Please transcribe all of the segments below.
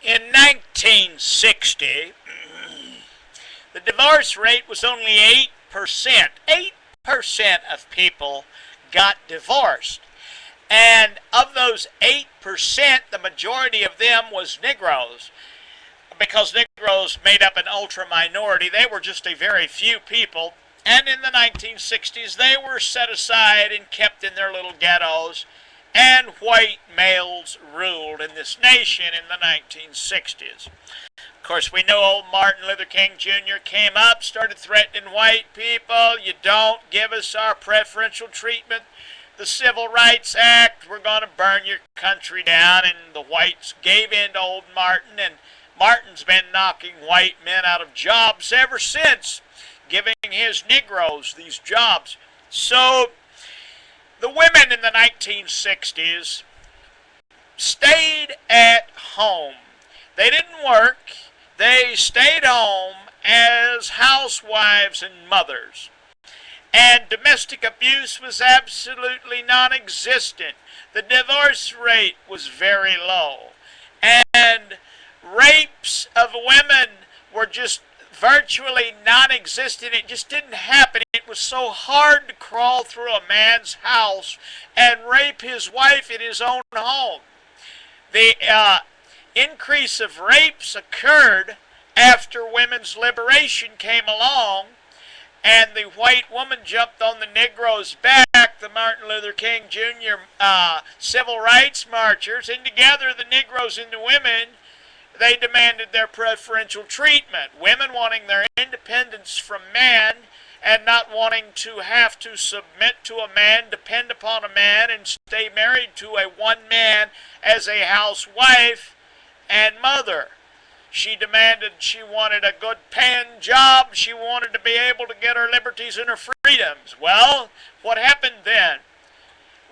In 1960, the divorce rate was only 8%. 8% of people got divorced. And of those 8%, the majority of them was Negroes. Because Negroes made up an ultra minority, they were just a very few people. And in the 1960s, they were set aside and kept in their little ghettos. And white males ruled in this nation in the 1960s. Of course, we know old Martin Luther King Jr. came up, started threatening white people. You don't give us our preferential treatment. The Civil Rights Act, we're going to burn your country down. And the whites gave in to old Martin. And Martin's been knocking white men out of jobs ever since, giving his Negroes these jobs. So the women in the 1960s stayed at home. They didn't work. They stayed home as housewives and mothers. And domestic abuse was absolutely non-existent. The divorce rate was very low. And rapes of women were just virtually non-existent. It just didn't happen. It was so hard to crawl through a man's house and rape his wife in his own home. The increase of rapes occurred after women's liberation came along, and the white woman jumped on the Negro's back, the Martin Luther King Jr. Civil rights marchers, and together the Negroes and the women, they demanded their preferential treatment. Women wanting their independence from man and not wanting to have to submit to a man, depend upon a man, and stay married to a one man as a housewife and mother. She demanded she wanted a good paying job. She wanted to be able to get her liberties and her freedoms. Well, what happened then?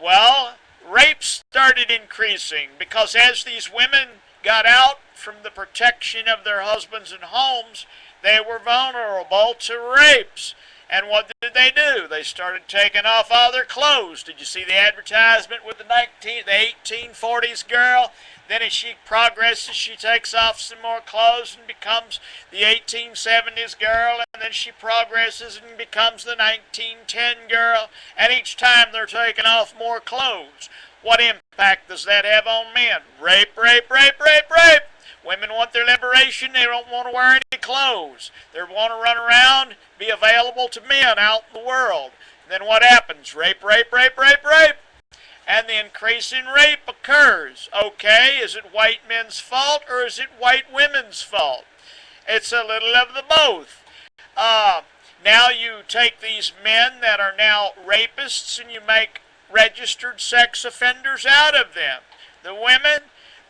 Well, rapes started increasing because as these women got out from the protection of their husbands and homes, they were vulnerable to rapes. And what did they do? They started taking off all their clothes. Did you see the advertisement with the 1840s girl? Then as she progresses, she takes off some more clothes and becomes the 1870s girl, and then she progresses and becomes the 1910 girl, and each time they're taking off more clothes. What impact does that have on men? Rape, rape, rape, rape, rape. Women want their liberation. They don't want to wear any clothes. They want to run around, be available to men out in the world. And then what happens? Rape, rape, rape, rape, rape. And the increase in rape occurs. Okay, is it white men's fault or is it white women's fault? It's a little of the both. Now you take these men that are now rapists and you make registered sex offenders out of them. The women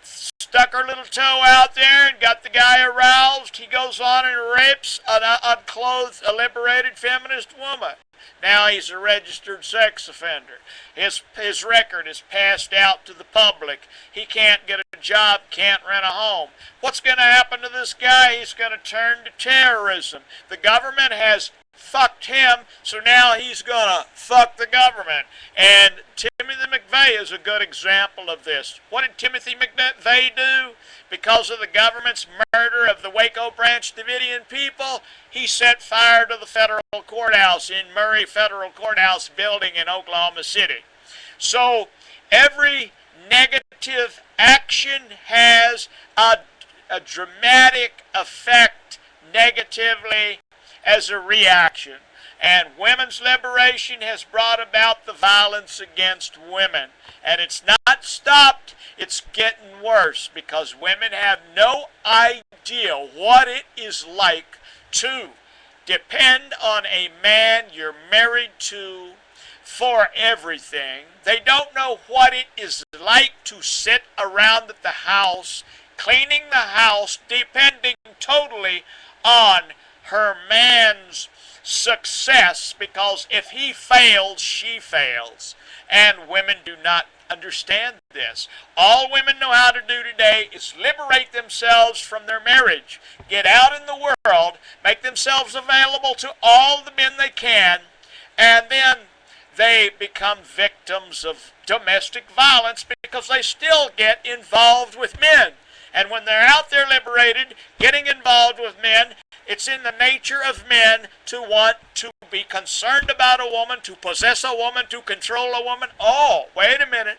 stuck her little toe out there and got the guy aroused. He goes on and rapes an unclothed, a liberated feminist woman. Now he's a registered sex offender. His record is passed out to the public. He can't get a job, can't rent a home. What's going to happen to this guy? He's going to turn to terrorism. The government has fucked him, so now he's going to fuck the government. And Timothy McVeigh is a good example of this. What did Timothy McVeigh do? Because of the government's murder of the Waco Branch Davidian people, he set fire to the federal courthouse in Murray Federal Courthouse building in Oklahoma City. So every negative action has a dramatic effect negatively as a reaction. And women's liberation has brought about the violence against women. And it's not stopped, it's getting worse because women have no idea what it is like to depend on a man you're married to for everything. They don't know what it is like to sit around at the house, cleaning the house, depending totally on her man's success, because if he fails, she fails. And women do not understand this. All women know how to do today is liberate themselves from their marriage, get out in the world, make themselves available to all the men they can, and then they become victims of domestic violence because they still get involved with men. And when they're out there liberated, getting involved with men, it's in the nature of men to want to be concerned about a woman, to possess a woman, to control a woman. Oh, wait a minute.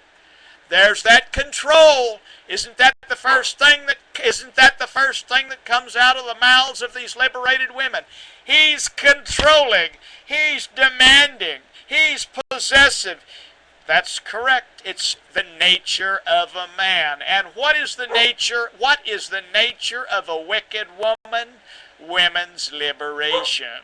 There's that control. Isn't that the first thing that comes out of the mouths of these liberated women? He's controlling. He's demanding. He's possessive. That's correct. It's the nature of a man. And what is the nature? What is the nature of a wicked woman? Women's liberation.